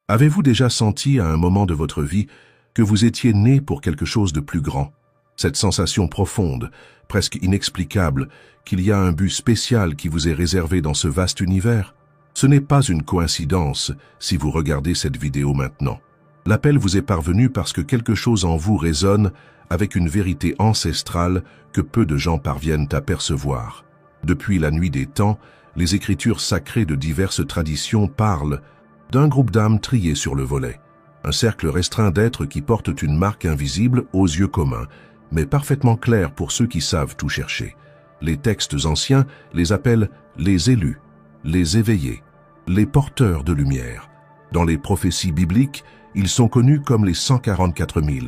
Avez-vous déjà senti à un moment de votre vie que vous étiez né pour quelque chose de plus grand? Cette sensation profonde, presque inexplicable, qu'il y a un but spécial qui vous est réservé dans ce vaste univers? Ce n'est pas une coïncidence si vous regardez cette vidéo maintenant. L'appel vous est parvenu parce que quelque chose en vous résonne avec une vérité ancestrale que peu de gens parviennent à percevoir. Depuis la nuit des temps, les écritures sacrées de diverses traditions parlent d'un groupe d'âmes triées sur le volet, un cercle restreint d'êtres qui portent une marque invisible aux yeux communs, mais parfaitement claire pour ceux qui savent tout chercher. Les textes anciens les appellent les élus, les éveillés, les porteurs de lumière. Dans les prophéties bibliques, ils sont connus comme les 144 000.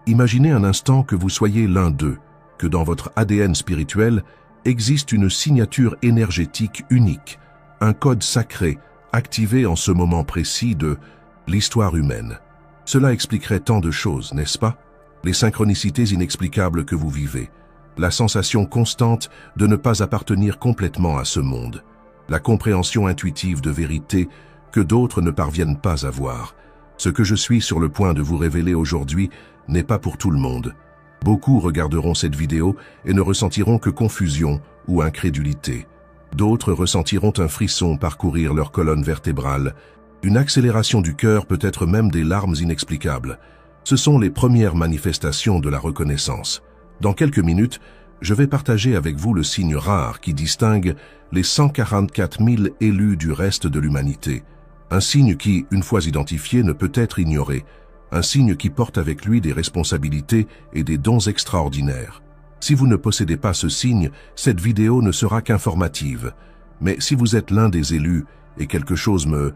Imaginez un instant que vous soyez l'un d'eux, que dans votre ADN spirituel existe une signature énergétique unique, un code sacré activé en ce moment précis de l'histoire humaine. Cela expliquerait tant de choses, n'est-ce pas? Les synchronicités inexplicables que vous vivez, la sensation constante de ne pas appartenir complètement à ce monde, la compréhension intuitive de vérité que d'autres ne parviennent pas à voir. Ce que je suis sur le point de vous révéler aujourd'hui n'est pas pour tout le monde. Beaucoup regarderont cette vidéo et ne ressentiront que confusion ou incrédulité. D'autres ressentiront un frisson parcourir leur colonne vertébrale, une accélération du cœur, peut-être même des larmes inexplicables. Ce sont les premières manifestations de la reconnaissance. Dans quelques minutes, je vais partager avec vous le signe rare qui distingue les 144 000 élus du reste de l'humanité. Un signe qui, une fois identifié, ne peut être ignoré. Un signe qui porte avec lui des responsabilités et des dons extraordinaires. Si vous ne possédez pas ce signe, cette vidéo ne sera qu'informative. Mais si vous êtes l'un des élus, et quelque chose me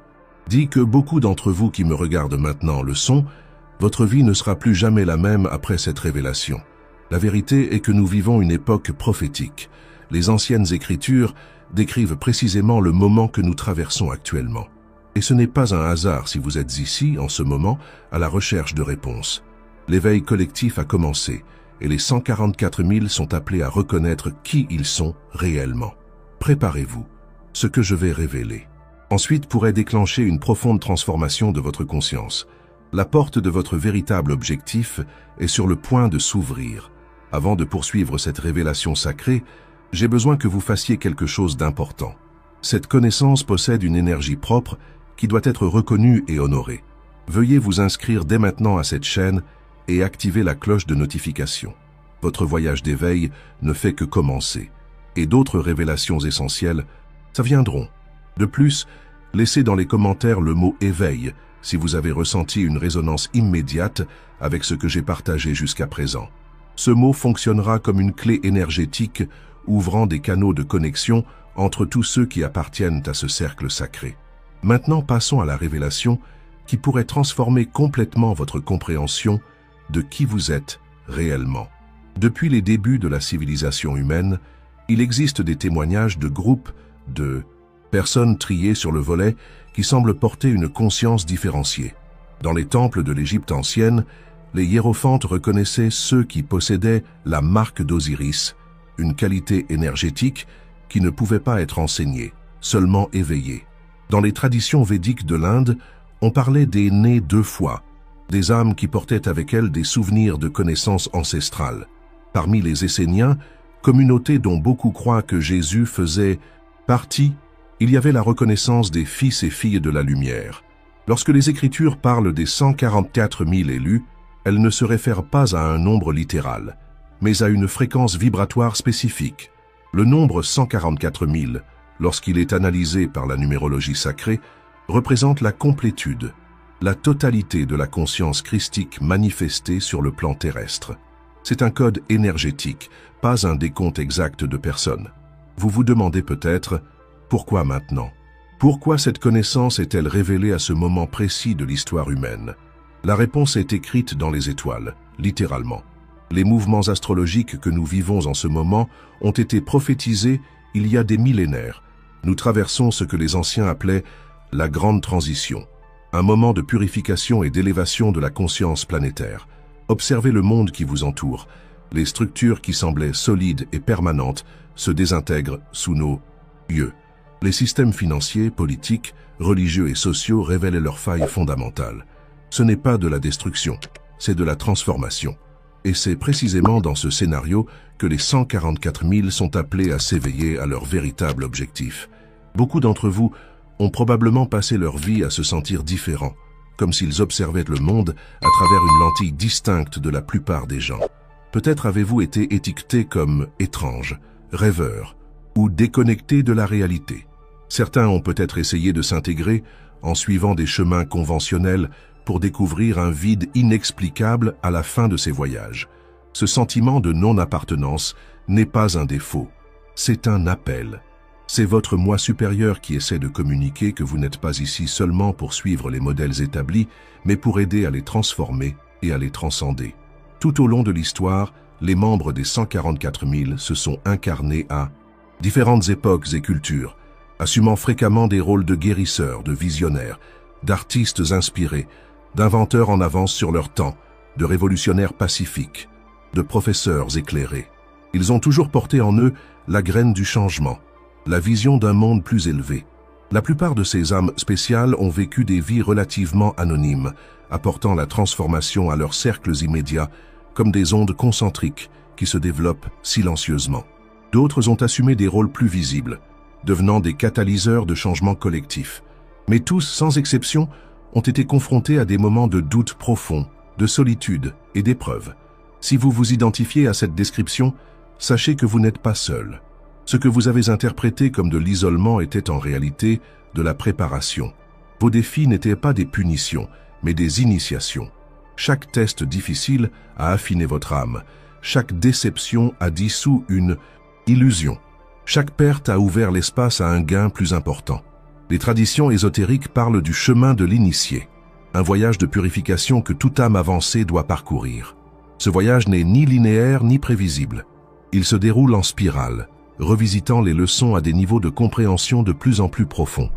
dit que beaucoup d'entre vous qui me regardent maintenant le sont, votre vie ne sera plus jamais la même après cette révélation. La vérité est que nous vivons une époque prophétique. Les anciennes écritures décrivent précisément le moment que nous traversons actuellement. Et ce n'est pas un hasard si vous êtes ici, en ce moment, à la recherche de réponses. L'éveil collectif a commencé, et les 144 000 sont appelés à reconnaître qui ils sont réellement. Préparez-vous. Ce que je vais révéler ensuite pourrait déclencher une profonde transformation de votre conscience. La porte de votre véritable objectif est sur le point de s'ouvrir. Avant de poursuivre cette révélation sacrée, j'ai besoin que vous fassiez quelque chose d'important. Cette connaissance possède une énergie propre qui doit être reconnue et honorée. Veuillez vous inscrire dès maintenant à cette chaîne et activer la cloche de notification. Votre voyage d'éveil ne fait que commencer, et d'autres révélations essentielles, ça viendront. De plus, laissez dans les commentaires le mot « éveil » si vous avez ressenti une résonance immédiate avec ce que j'ai partagé jusqu'à présent. Ce mot fonctionnera comme une clé énergétique ouvrant des canaux de connexion entre tous ceux qui appartiennent à ce cercle sacré. Maintenant, passons à la révélation qui pourrait transformer complètement votre compréhension de qui vous êtes réellement. Depuis les débuts de la civilisation humaine, il existe des témoignages de groupes de personnes triées sur le volet qui semblent porter une conscience différenciée. Dans les temples de l'Égypte ancienne, les hiérophantes reconnaissaient ceux qui possédaient la marque d'Osiris, une qualité énergétique qui ne pouvait pas être enseignée, seulement éveillée. Dans les traditions védiques de l'Inde, on parlait des nés 2 fois, des âmes qui portaient avec elles des souvenirs de connaissances ancestrales. Parmi les Esséniens, communauté dont beaucoup croient que Jésus faisait partie, il y avait la reconnaissance des fils et filles de la lumière. Lorsque les Écritures parlent des 144 000 élus, elles ne se réfèrent pas à un nombre littéral, mais à une fréquence vibratoire spécifique. Le nombre 144 000, lorsqu'il est analysé par la numérologie sacrée, représente la complétude, la totalité de la conscience christique manifestée sur le plan terrestre. C'est un code énergétique, pas un décompte exact de personnes. Vous vous demandez peut-être, pourquoi maintenant? Pourquoi cette connaissance est-elle révélée à ce moment précis de l'histoire humaine? La réponse est écrite dans les étoiles, littéralement. Les mouvements astrologiques que nous vivons en ce moment ont été prophétisés il y a des millénaires. Nous traversons ce que les anciens appelaient la grande transition, un moment de purification et d'élévation de la conscience planétaire. Observez le monde qui vous entoure. Les structures qui semblaient solides et permanentes se désintègrent sous nos yeux. Les systèmes financiers, politiques, religieux et sociaux révèlent leurs failles fondamentales. Ce n'est pas de la destruction, c'est de la transformation. Et c'est précisément dans ce scénario que les 144 000 sont appelés à s'éveiller à leur véritable objectif. Beaucoup d'entre vous ont probablement passé leur vie à se sentir différents, comme s'ils observaient le monde à travers une lentille distincte de la plupart des gens. Peut-être avez-vous été étiqueté comme étrange, rêveur ou déconnecté de la réalité. Certains ont peut-être essayé de s'intégrer en suivant des chemins conventionnels pour découvrir un vide inexplicable à la fin de ces voyages. Ce sentiment de non-appartenance n'est pas un défaut, c'est un appel. C'est votre moi supérieur qui essaie de communiquer que vous n'êtes pas ici seulement pour suivre les modèles établis, mais pour aider à les transformer et à les transcender. Tout au long de l'histoire, les membres des 144 000 se sont incarnés à différentes époques et cultures, assumant fréquemment des rôles de guérisseurs, de visionnaires, d'artistes inspirés, d'inventeurs en avance sur leur temps, de révolutionnaires pacifiques, de professeurs éclairés. Ils ont toujours porté en eux la graine du changement, la vision d'un monde plus élevé. La plupart de ces âmes spéciales ont vécu des vies relativement anonymes, apportant la transformation à leurs cercles immédiats comme des ondes concentriques qui se développent silencieusement. D'autres ont assumé des rôles plus visibles, devenant des catalyseurs de changements collectifs. Mais tous, sans exception, ont été confrontés à des moments de doute profond, de solitude et d'épreuve. Si vous vous identifiez à cette description, sachez que vous n'êtes pas seul. Ce que vous avez interprété comme de l'isolement était en réalité de la préparation. Vos défis n'étaient pas des punitions, mais des initiations. Chaque test difficile a affiné votre âme. Chaque déception a dissous une illusion. Chaque perte a ouvert l'espace à un gain plus important. Les traditions ésotériques parlent du chemin de l'initié, un voyage de purification que toute âme avancée doit parcourir. Ce voyage n'est ni linéaire ni prévisible. Il se déroule en spirale, revisitant les leçons à des niveaux de compréhension de plus en plus profonds.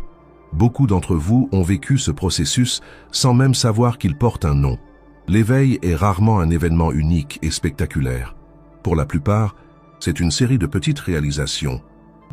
Beaucoup d'entre vous ont vécu ce processus sans même savoir qu'il porte un nom. L'éveil est rarement un événement unique et spectaculaire. Pour la plupart, c'est une série de petites réalisations,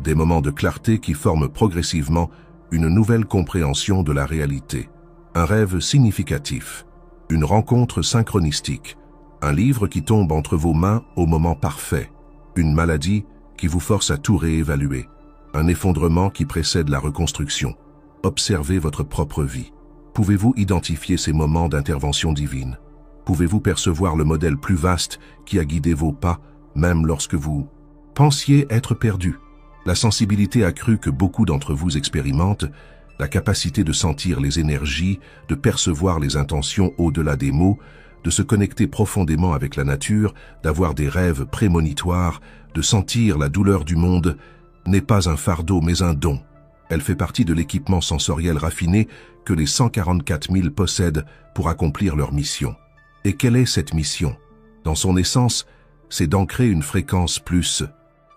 des moments de clarté qui forment progressivement une nouvelle compréhension de la réalité. Un rêve significatif, une rencontre synchronistique, un livre qui tombe entre vos mains au moment parfait, une maladie qui vous force à tout réévaluer, un effondrement qui précède la reconstruction. Observez votre propre vie. Pouvez-vous identifier ces moments d'intervention divine? Pouvez-vous percevoir le modèle plus vaste qui a guidé vos pas, même lorsque vous pensiez être perdu? La sensibilité accrue que beaucoup d'entre vous expérimentent, la capacité de sentir les énergies, de percevoir les intentions au-delà des mots, de se connecter profondément avec la nature, d'avoir des rêves prémonitoires, de sentir la douleur du monde, n'est pas un fardeau mais un don. Elle fait partie de l'équipement sensoriel raffiné que les 144 000 possèdent pour accomplir leur mission. Et quelle est cette mission? Dans son essence, c'est d'ancrer une fréquence plus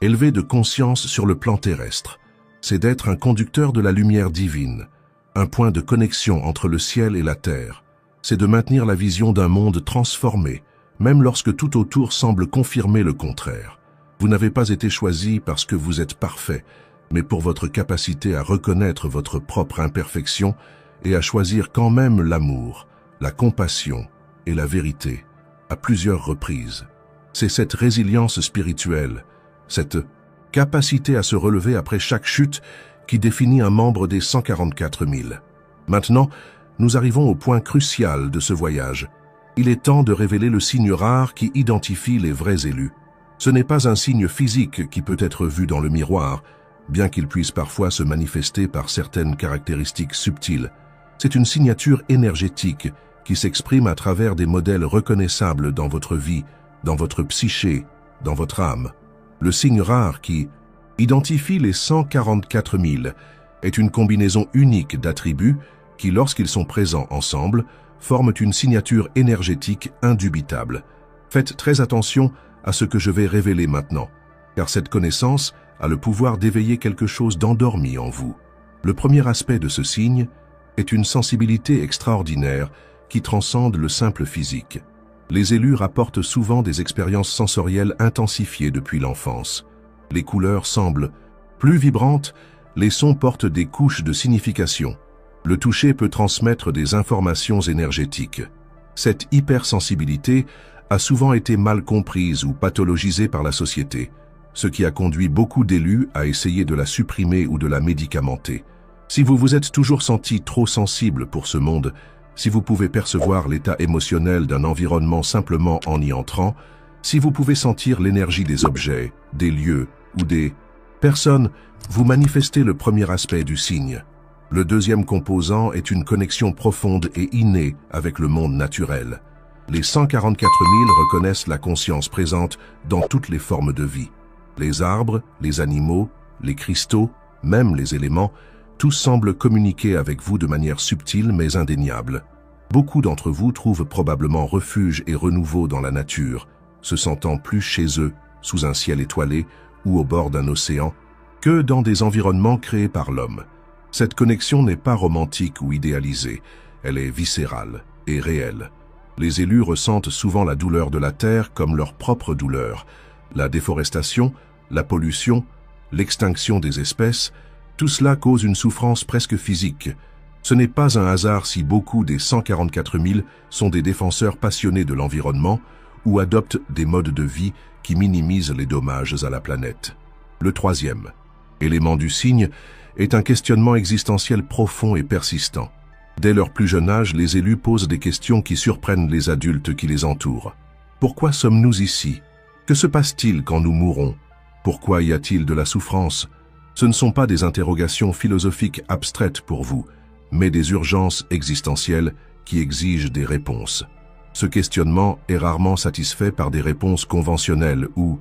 élevée de conscience sur le plan terrestre. C'est d'être un conducteur de la lumière divine, un point de connexion entre le ciel et la terre. C'est de maintenir la vision d'un monde transformé, même lorsque tout autour semble confirmer le contraire. Vous n'avez pas été choisi parce que vous êtes parfait, mais pour votre capacité à reconnaître votre propre imperfection et à choisir quand même l'amour, la compassion et la vérité, à plusieurs reprises. C'est cette résilience spirituelle, cette capacité à se relever après chaque chute qui définit un membre des 144 000. Maintenant, nous arrivons au point crucial de ce voyage. Il est temps de révéler le signe rare qui identifie les vrais élus. Ce n'est pas un signe physique qui peut être vu dans le miroir, bien qu'il puisse parfois se manifester par certaines caractéristiques subtiles. C'est une signature énergétique qui s'exprime à travers des modèles reconnaissables dans votre vie, dans votre psyché, dans votre âme. Le signe rare qui identifie les 144 000 est une combinaison unique d'attributs qui, lorsqu'ils sont présents ensemble, forment une signature énergétique indubitable. Faites très attention à ce que je vais révéler maintenant, car cette connaissance a le pouvoir d'éveiller quelque chose d'endormi en vous. Le premier aspect de ce signe est une sensibilité extraordinaire qui transcende le simple physique. Les élus rapportent souvent des expériences sensorielles intensifiées depuis l'enfance. Les couleurs semblent plus vibrantes, Les sons portent des couches de signification. Le toucher peut transmettre des informations énergétiques. Cette hypersensibilité a souvent été mal comprise ou pathologisée par la société, ce qui a conduit beaucoup d'élus à essayer de la supprimer ou de la médicamenter. Si vous vous êtes toujours senti trop sensible pour ce monde, si vous pouvez percevoir l'état émotionnel d'un environnement simplement en y entrant, si vous pouvez sentir l'énergie des objets, des lieux ou des personnes, vous manifestez le premier aspect du signe. Le deuxième composant est une connexion profonde et innée avec le monde naturel. Les 144 000 reconnaissent la conscience présente dans toutes les formes de vie. Les arbres, les animaux, les cristaux, même les éléments, tous semblent communiquer avec vous de manière subtile mais indéniable. Beaucoup d'entre vous trouvent probablement refuge et renouveau dans la nature, se sentant plus chez eux, sous un ciel étoilé ou au bord d'un océan, que dans des environnements créés par l'homme. Cette connexion n'est pas romantique ou idéalisée, elle est viscérale et réelle. Les élus ressentent souvent la douleur de la terre comme leur propre douleur. La déforestation, la pollution, l'extinction des espèces, tout cela cause une souffrance presque physique. Ce n'est pas un hasard si beaucoup des 144 000 sont des défenseurs passionnés de l'environnement ou adoptent des modes de vie qui minimisent les dommages à la planète. Le troisième élément du signe est un questionnement existentiel profond et persistant. Dès leur plus jeune âge, les élus posent des questions qui surprennent les adultes qui les entourent. Pourquoi sommes-nous ici? Que se passe-t-il quand nous mourrons? Pourquoi y a-t-il de la souffrance? Ce ne sont pas des interrogations philosophiques abstraites pour vous, mais des urgences existentielles qui exigent des réponses. Ce questionnement est rarement satisfait par des réponses conventionnelles ou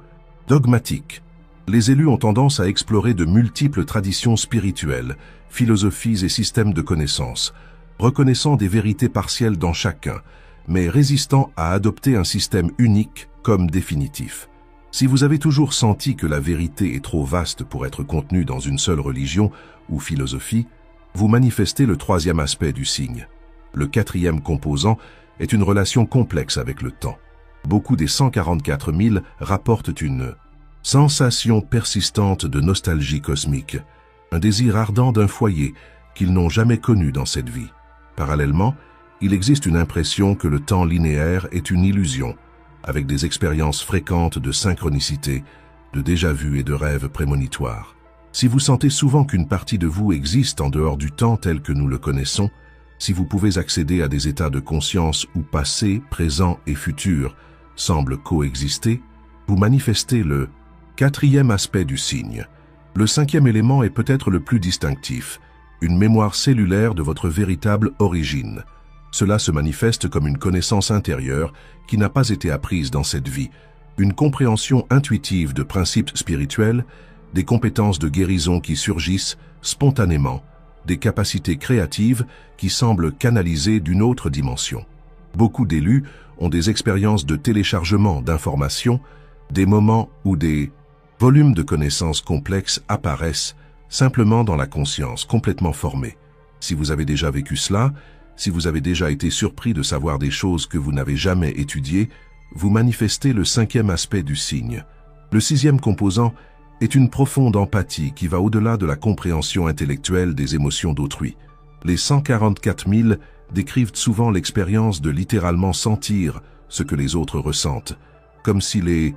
dogmatiques. Les élus ont tendance à explorer de multiples traditions spirituelles, philosophies et systèmes de connaissances, reconnaissant des vérités partielles dans chacun, mais résistant à adopter un système unique comme définitif. Si vous avez toujours senti que la vérité est trop vaste pour être contenue dans une seule religion ou philosophie, vous manifestez le troisième aspect du signe. Le quatrième composant est une relation complexe avec le temps. Beaucoup des 144 000 rapportent une sensation persistante de nostalgie cosmique, un désir ardent d'un foyer qu'ils n'ont jamais connu dans cette vie. Parallèlement, il existe une impression que le temps linéaire est une illusion, avec des expériences fréquentes de synchronicité, de déjà-vu et de rêves prémonitoires. Si vous sentez souvent qu'une partie de vous existe en dehors du temps tel que nous le connaissons, si vous pouvez accéder à des états de conscience où passé, présent et futur semblent coexister, vous manifestez le quatrième aspect du signe. Le cinquième élément est peut-être le plus distinctif, une mémoire cellulaire de votre véritable origine. Cela se manifeste comme une connaissance intérieure qui n'a pas été apprise dans cette vie, une compréhension intuitive de principes spirituels, des compétences de guérison qui surgissent spontanément, des capacités créatives qui semblent canalisées d'une autre dimension. Beaucoup d'élus ont des expériences de téléchargement d'informations, des moments où des volumes de connaissances complexes apparaissent simplement dans la conscience, complètement formée. Si vous avez déjà vécu cela, si vous avez déjà été surpris de savoir des choses que vous n'avez jamais étudiées, vous manifestez le cinquième aspect du signe. Le sixième composant est une profonde empathie qui va au-delà de la compréhension intellectuelle des émotions d'autrui. Les 144 000 décrivent souvent l'expérience de littéralement sentir ce que les autres ressentent, comme si les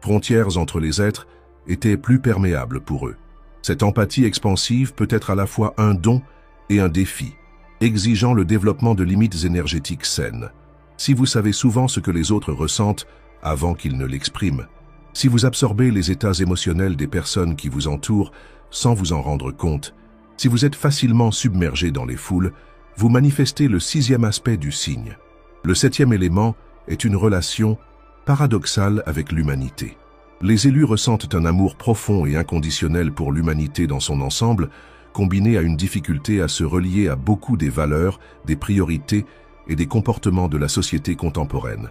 frontières entre les êtres étaient plus perméables pour eux. Cette empathie expansive peut être à la fois un don et un défi, exigeant le développement de limites énergétiques saines. Si vous savez souvent ce que les autres ressentent avant qu'ils ne l'expriment, si vous absorbez les états émotionnels des personnes qui vous entourent sans vous en rendre compte, si vous êtes facilement submergé dans les foules, vous manifestez le sixième aspect du signe. Le septième élément est une relation paradoxale avec l'humanité. Les élus ressentent un amour profond et inconditionnel pour l'humanité dans son ensemble, combiné à une difficulté à se relier à beaucoup des valeurs, des priorités et des comportements de la société contemporaine.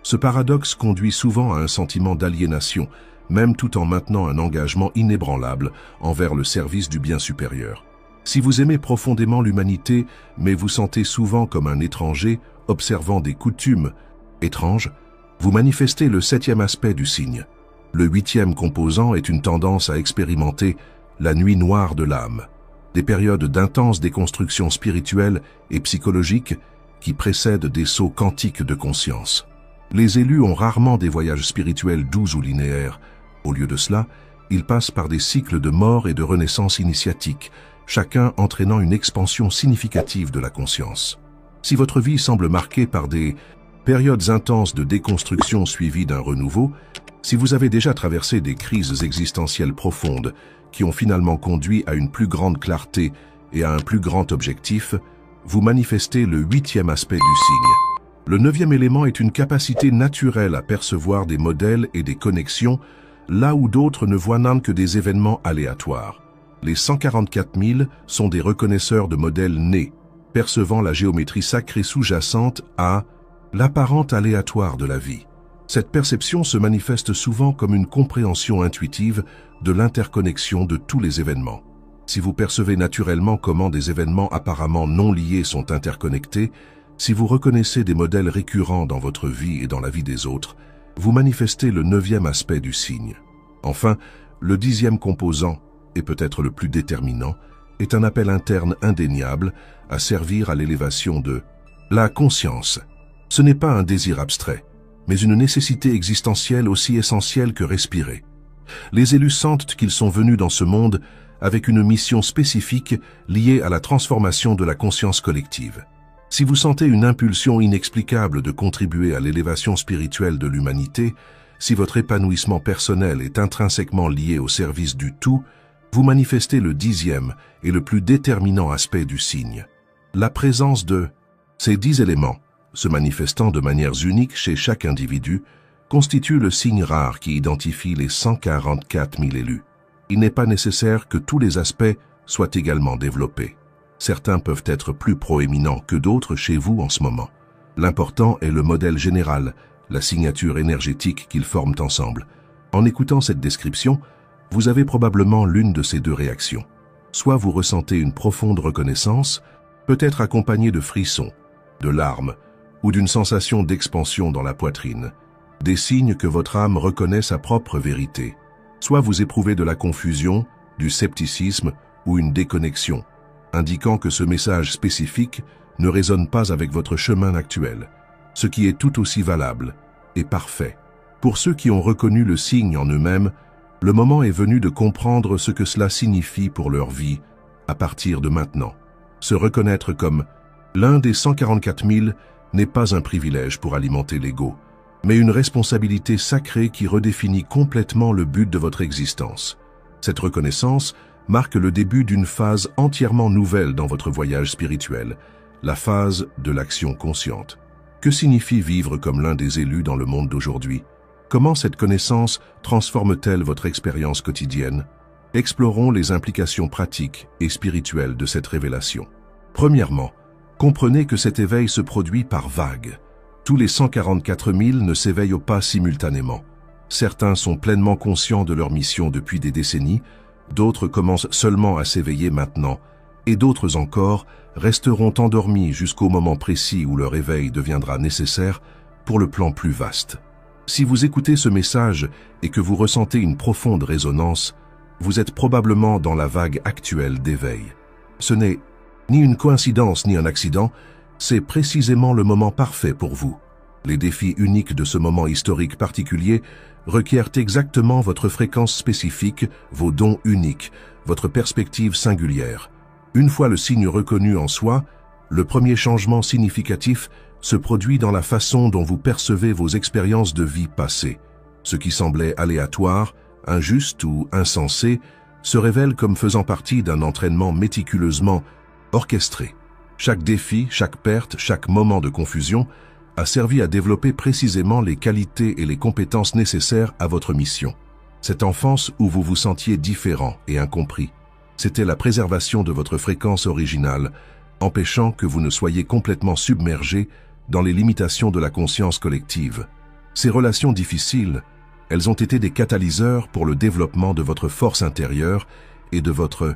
Ce paradoxe conduit souvent à un sentiment d'aliénation, même tout en maintenant un engagement inébranlable envers le service du bien supérieur. Si vous aimez profondément l'humanité, mais vous sentez souvent comme un étranger, observant des coutumes étranges, vous manifestez le septième aspect du signe. Le huitième composant est une tendance à expérimenter la nuit noire de l'âme, des périodes d'intense déconstruction spirituelle et psychologique qui précèdent des sauts quantiques de conscience. Les élus ont rarement des voyages spirituels doux ou linéaires. Au lieu de cela, ils passent par des cycles de mort et de renaissance initiatique, chacun entraînant une expansion significative de la conscience. Si votre vie semble marquée par des périodes intenses de déconstruction suivies d'un renouveau, si vous avez déjà traversé des crises existentielles profondes qui ont finalement conduit à une plus grande clarté et à un plus grand objectif, vous manifestez le 8e aspect du signe. Le 9e élément est une capacité naturelle à percevoir des modèles et des connexions là où d'autres ne voient n'en que des événements aléatoires. Les 144 000 sont des reconnaisseurs de modèles nés, percevant la géométrie sacrée sous-jacente à l'apparente aléatoire de la vie. Cette perception se manifeste souvent comme une compréhension intuitive de l'interconnexion de tous les événements. Si vous percevez naturellement comment des événements apparemment non liés sont interconnectés, si vous reconnaissez des modèles récurrents dans votre vie et dans la vie des autres, vous manifestez le 9e aspect du signe. Enfin, le 10e composant, et peut-être le plus déterminant, est un appel interne indéniable à servir à l'élévation de la conscience. Ce n'est pas un désir abstrait, mais une nécessité existentielle aussi essentielle que respirer. Les élus sentent qu'ils sont venus dans ce monde avec une mission spécifique liée à la transformation de la conscience collective. Si vous sentez une impulsion inexplicable de contribuer à l'élévation spirituelle de l'humanité, si votre épanouissement personnel est intrinsèquement lié au service du tout, vous manifestez le 10e et le plus déterminant aspect du signe. La présence de ces 10 éléments, se manifestant de manières uniques chez chaque individu, constitue le signe rare qui identifie les 144 000 élus. Il n'est pas nécessaire que tous les aspects soient également développés. Certains peuvent être plus proéminents que d'autres chez vous en ce moment. L'important est le modèle général, la signature énergétique qu'ils forment ensemble. En écoutant cette description, vous avez probablement l'une de ces deux réactions. Soit vous ressentez une profonde reconnaissance, peut-être accompagnée de frissons, de larmes ou d'une sensation d'expansion dans la poitrine, des signes que votre âme reconnaît sa propre vérité. Soit vous éprouvez de la confusion, du scepticisme ou une déconnexion, indiquant que ce message spécifique ne résonne pas avec votre chemin actuel, ce qui est tout aussi valable et parfait. Pour ceux qui ont reconnu le signe en eux-mêmes, le moment est venu de comprendre ce que cela signifie pour leur vie à partir de maintenant. Se reconnaître comme l'un des 144 000 n'est pas un privilège pour alimenter l'ego, mais une responsabilité sacrée qui redéfinit complètement le but de votre existence. Cette reconnaissance marque le début d'une phase entièrement nouvelle dans votre voyage spirituel, la phase de l'action consciente. Que signifie vivre comme l'un des élus dans le monde d'aujourd'hui? Comment cette connaissance transforme-t-elle votre expérience quotidienne? Explorons les implications pratiques et spirituelles de cette révélation. Premièrement, comprenez que cet éveil se produit par vagues. Tous les 144 000 ne s'éveillent pas simultanément. Certains sont pleinement conscients de leur mission depuis des décennies, d'autres commencent seulement à s'éveiller maintenant, et d'autres encore resteront endormis jusqu'au moment précis où leur éveil deviendra nécessaire pour le plan plus vaste. Si vous écoutez ce message et que vous ressentez une profonde résonance, vous êtes probablement dans la vague actuelle d'éveil. Ce n'est ni une coïncidence ni un accident, c'est précisément le moment parfait pour vous. Les défis uniques de ce moment historique particulier requièrent exactement votre fréquence spécifique, vos dons uniques, votre perspective singulière. Une fois le signe reconnu en soi, le premier changement significatif se produit dans la façon dont vous percevez vos expériences de vie passées. Ce qui semblait aléatoire, injuste ou insensé se révèle comme faisant partie d'un entraînement méticuleusement orchestré. Chaque défi, chaque perte, chaque moment de confusion a servi à développer précisément les qualités et les compétences nécessaires à votre mission. Cette enfance où vous vous sentiez différent et incompris, c'était la préservation de votre fréquence originale, empêchant que vous ne soyez complètement submergé dans les limitations de la conscience collective. Ces relations difficiles, elles ont été des catalyseurs pour le développement de votre force intérieure et de votre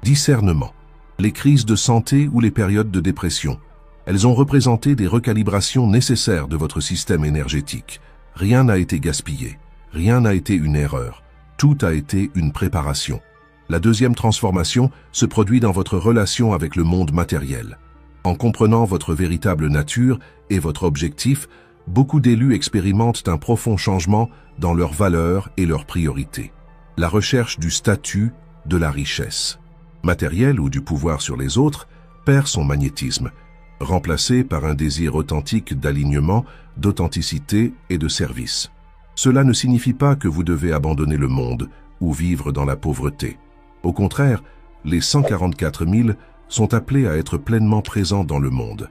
discernement. Les crises de santé ou les périodes de dépression, elles ont représenté des recalibrations nécessaires de votre système énergétique. Rien n'a été gaspillé, rien n'a été une erreur, tout a été une préparation. La deuxième transformation se produit dans votre relation avec le monde matériel. En comprenant votre véritable nature et votre objectif, beaucoup d'élus expérimentent un profond changement dans leurs valeurs et leurs priorités. La recherche du statut, de la richesse matérielle ou du pouvoir sur les autres perd son magnétisme, remplacé par un désir authentique d'alignement, d'authenticité et de service. Cela ne signifie pas que vous devez abandonner le monde ou vivre dans la pauvreté. Au contraire, les 144 000 sont appelés à être pleinement présents dans le monde,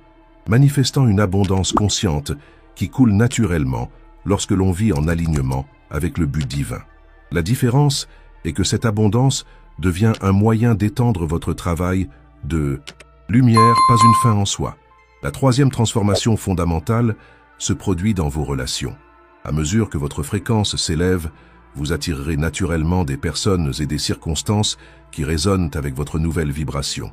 manifestant une abondance consciente qui coule naturellement lorsque l'on vit en alignement avec le but divin. La différence est que cette abondance devient un moyen d'étendre votre travail de lumière, pas une fin en soi. La troisième transformation fondamentale se produit dans vos relations. À mesure que votre fréquence s'élève, vous attirerez naturellement des personnes et des circonstances qui résonnent avec votre nouvelle vibration.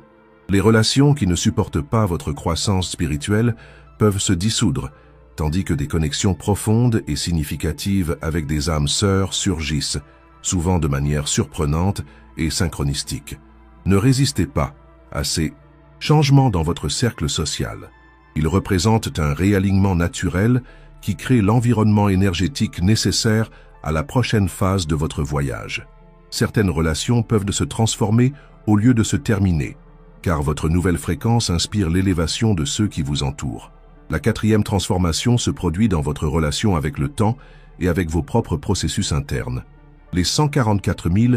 Les relations qui ne supportent pas votre croissance spirituelle peuvent se dissoudre, tandis que des connexions profondes et significatives avec des âmes sœurs surgissent, souvent de manière surprenante et synchronistique. Ne résistez pas à ces changements dans votre cercle social. Ils représentent un réalignement naturel qui crée l'environnement énergétique nécessaire à la prochaine phase de votre voyage. Certaines relations peuvent se transformer au lieu de se terminer, car votre nouvelle fréquence inspire l'élévation de ceux qui vous entourent. La quatrième transformation se produit dans votre relation avec le temps et avec vos propres processus internes. Les 144 000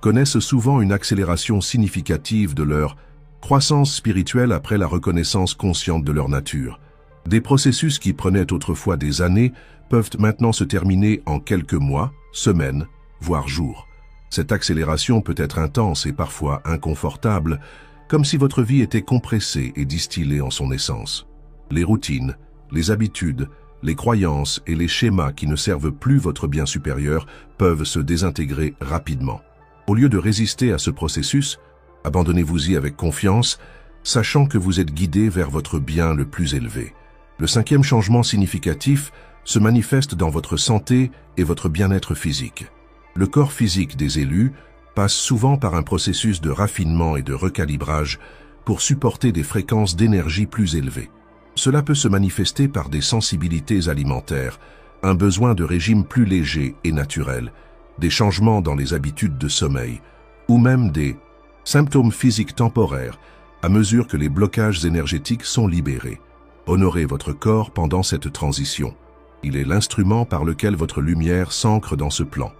connaissent souvent une accélération significative de leur croissance spirituelle après la reconnaissance consciente de leur nature. Des processus qui prenaient autrefois des années peuvent maintenant se terminer en quelques mois, semaines, voire jours. Cette accélération peut être intense et parfois inconfortable, comme si votre vie était compressée et distillée en son essence. Les routines, les habitudes, les croyances et les schémas qui ne servent plus votre bien supérieur peuvent se désintégrer rapidement. Au lieu de résister à ce processus, abandonnez-vous-y avec confiance, sachant que vous êtes guidé vers votre bien le plus élevé. Le cinquième changement significatif se manifeste dans votre santé et votre bien-être physique. Le corps physique des élus passe souvent par un processus de raffinement et de recalibrage pour supporter des fréquences d'énergie plus élevées. Cela peut se manifester par des sensibilités alimentaires, un besoin de régime plus léger et naturel, des changements dans les habitudes de sommeil, ou même des symptômes physiques temporaires à mesure que les blocages énergétiques sont libérés. Honorez votre corps pendant cette transition. Il est l'instrument par lequel votre lumière s'ancre dans ce plan.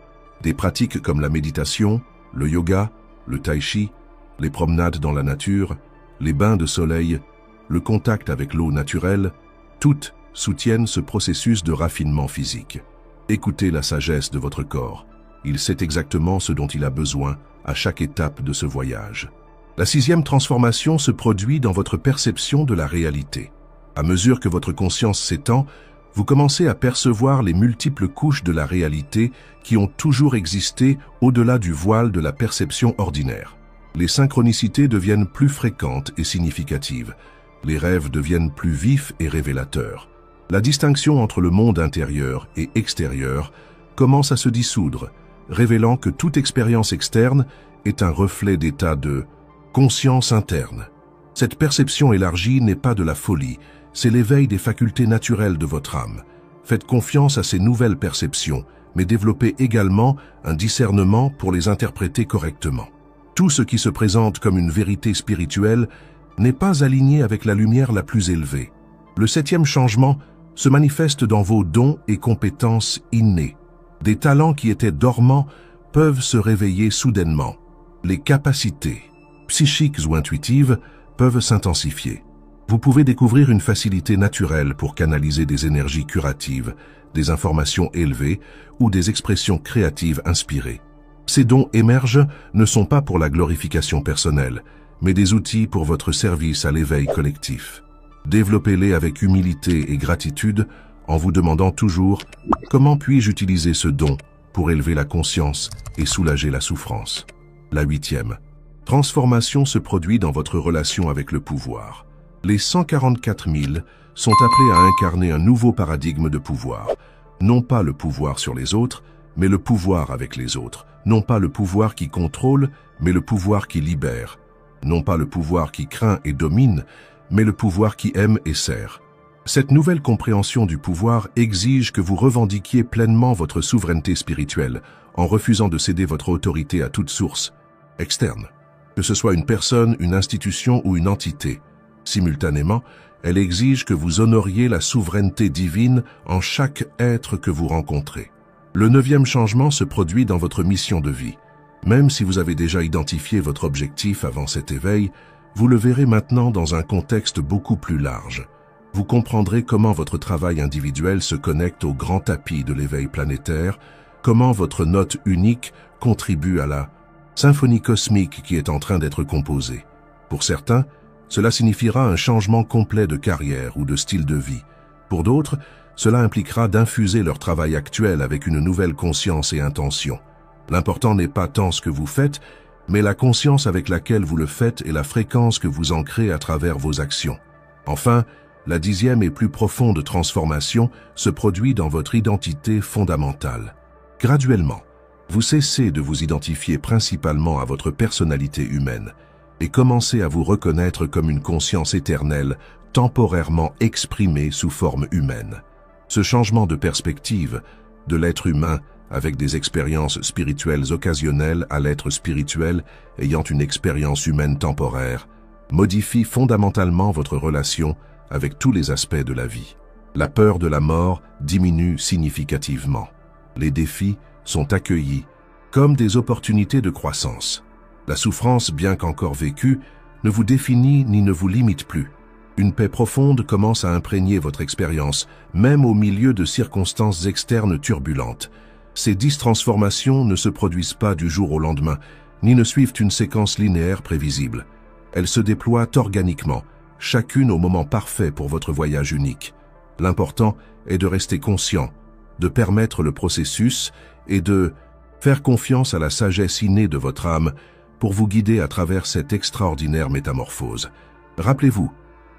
Des pratiques comme la méditation, le yoga, le tai chi, les promenades dans la nature, les bains de soleil, le contact avec l'eau naturelle, toutes soutiennent ce processus de raffinement physique. Écoutez la sagesse de votre corps. Il sait exactement ce dont il a besoin à chaque étape de ce voyage. La sixième transformation se produit dans votre perception de la réalité. À mesure que votre conscience s'étend, vous commencez à percevoir les multiples couches de la réalité qui ont toujours existé au-delà du voile de la perception ordinaire. Les synchronicités deviennent plus fréquentes et significatives. Les rêves deviennent plus vifs et révélateurs. La distinction entre le monde intérieur et extérieur commence à se dissoudre, révélant que toute expérience externe est un reflet d'état de conscience interne. Cette perception élargie n'est pas de la folie, c'est l'éveil des facultés naturelles de votre âme. Faites confiance à ces nouvelles perceptions, mais développez également un discernement pour les interpréter correctement. Tout ce qui se présente comme une vérité spirituelle n'est pas aligné avec la lumière la plus élevée. Le septième changement se manifeste dans vos dons et compétences innés. Des talents qui étaient dormants peuvent se réveiller soudainement. Les capacités psychiques ou intuitives peuvent s'intensifier. Vous pouvez découvrir une facilité naturelle pour canaliser des énergies curatives, des informations élevées ou des expressions créatives inspirées. Ces dons émergent ne sont pas pour la glorification personnelle, mais des outils pour votre service à l'éveil collectif. Développez-les avec humilité et gratitude en vous demandant toujours « Comment puis-je utiliser ce don pour élever la conscience et soulager la souffrance ?» La huitième transformation se produit dans votre relation avec le pouvoir. Les 144 000 sont appelés à incarner un nouveau paradigme de pouvoir. Non pas le pouvoir sur les autres, mais le pouvoir avec les autres. Non pas le pouvoir qui contrôle, mais le pouvoir qui libère. Non pas le pouvoir qui craint et domine, mais le pouvoir qui aime et sert. Cette nouvelle compréhension du pouvoir exige que vous revendiquiez pleinement votre souveraineté spirituelle, en refusant de céder votre autorité à toute source externe, que ce soit une personne, une institution ou une entité. Simultanément, elle exige que vous honoriez la souveraineté divine en chaque être que vous rencontrez. Le 9e changement se produit dans votre mission de vie. Même si vous avez déjà identifié votre objectif avant cet éveil, vous le verrez maintenant dans un contexte beaucoup plus large. Vous comprendrez comment votre travail individuel se connecte au grand tapis de l'éveil planétaire, comment votre note unique contribue à la symphonie cosmique qui est en train d'être composée. Pour certains, cela signifiera un changement complet de carrière ou de style de vie. Pour d'autres, cela impliquera d'infuser leur travail actuel avec une nouvelle conscience et intention. L'important n'est pas tant ce que vous faites, mais la conscience avec laquelle vous le faites et la fréquence que vous ancrez à travers vos actions. Enfin, la 10e et plus profonde transformation se produit dans votre identité fondamentale. Graduellement, vous cessez de vous identifier principalement à votre personnalité humaine et commencez à vous reconnaître comme une conscience éternelle, temporairement exprimée sous forme humaine. Ce changement de perspective, de l'être humain avec des expériences spirituelles occasionnelles à l'être spirituel ayant une expérience humaine temporaire, modifie fondamentalement votre relation avec tous les aspects de la vie. La peur de la mort diminue significativement. Les défis sont accueillis comme des opportunités de croissance. La souffrance, bien qu'encore vécue, ne vous définit ni ne vous limite plus. Une paix profonde commence à imprégner votre expérience, même au milieu de circonstances externes turbulentes. Ces 10 transformations ne se produisent pas du jour au lendemain, ni ne suivent une séquence linéaire prévisible. Elles se déploient organiquement, chacune au moment parfait pour votre voyage unique. L'important est de rester conscient, de permettre le processus et de faire confiance à la sagesse innée de votre âme pour vous guider à travers cette extraordinaire métamorphose. Rappelez-vous,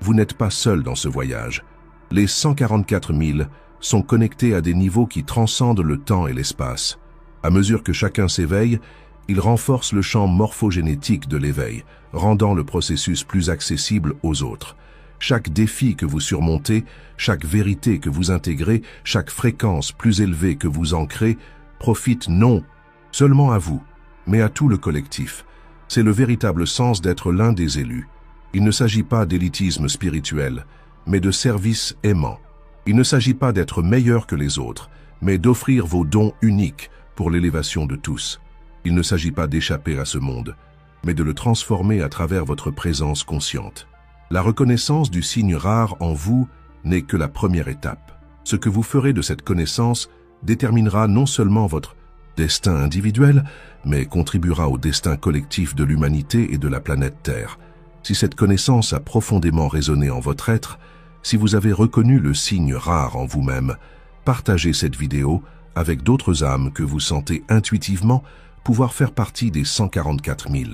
vous n'êtes pas seul dans ce voyage. Les 144 000 sont connectés à des niveaux qui transcendent le temps et l'espace. À mesure que chacun s'éveille, il renforce le champ morphogénétique de l'éveil, rendant le processus plus accessible aux autres. Chaque défi que vous surmontez, chaque vérité que vous intégrez, chaque fréquence plus élevée que vous ancrez, profite non seulement à vous, mais à tout le collectif. C'est le véritable sens d'être l'un des élus. Il ne s'agit pas d'élitisme spirituel, mais de service aimant. Il ne s'agit pas d'être meilleur que les autres, mais d'offrir vos dons uniques pour l'élévation de tous. Il ne s'agit pas d'échapper à ce monde, mais de le transformer à travers votre présence consciente. La reconnaissance du signe rare en vous n'est que la première étape. Ce que vous ferez de cette connaissance déterminera non seulement votre destin individuel, mais contribuera au destin collectif de l'humanité et de la planète Terre. Si cette connaissance a profondément résonné en votre être, si vous avez reconnu le signe rare en vous-même, partagez cette vidéo avec d'autres âmes que vous sentez intuitivement pouvoir faire partie des 144 000.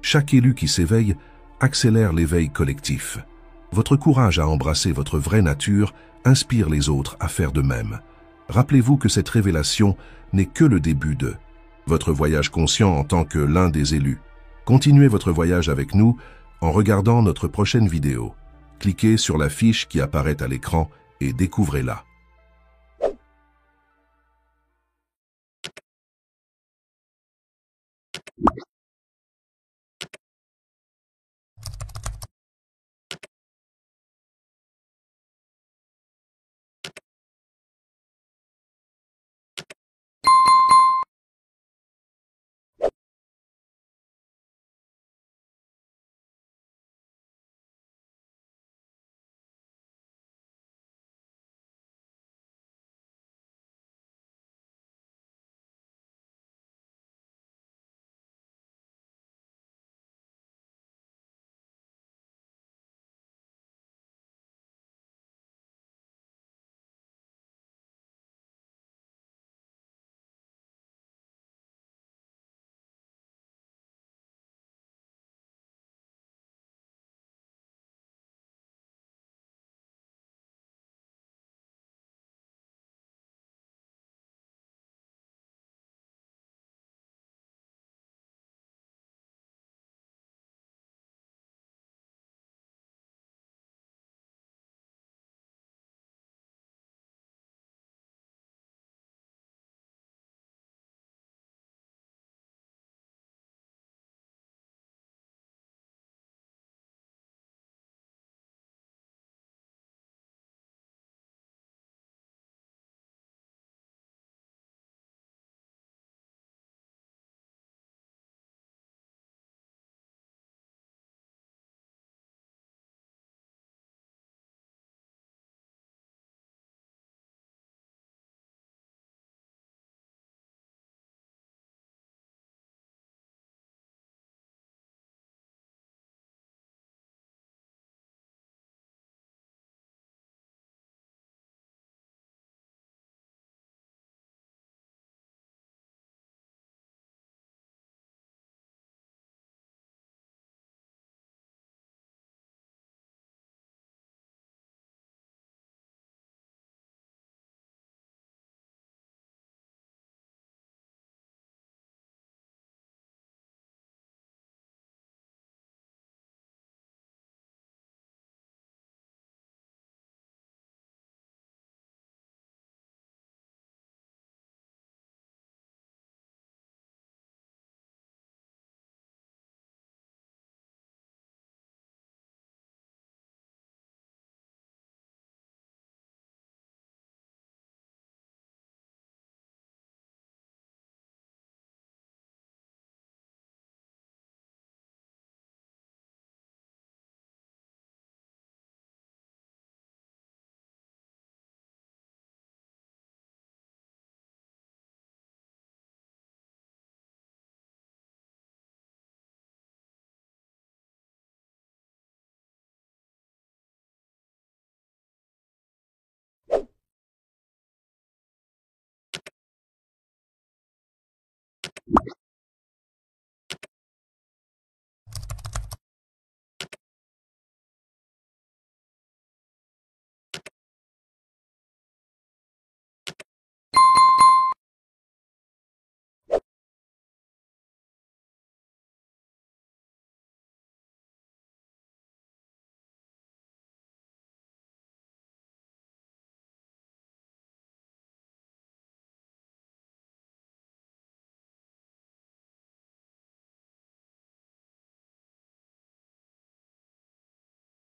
Chaque élu qui s'éveille accélère l'éveil collectif. Votre courage à embrasser votre vraie nature inspire les autres à faire de même. Rappelez-vous que cette révélation n'est que le début de votre voyage conscient en tant que l'un des élus. Continuez votre voyage avec nous en regardant notre prochaine vidéo. Cliquez sur la fiche qui apparaît à l'écran et découvrez-la.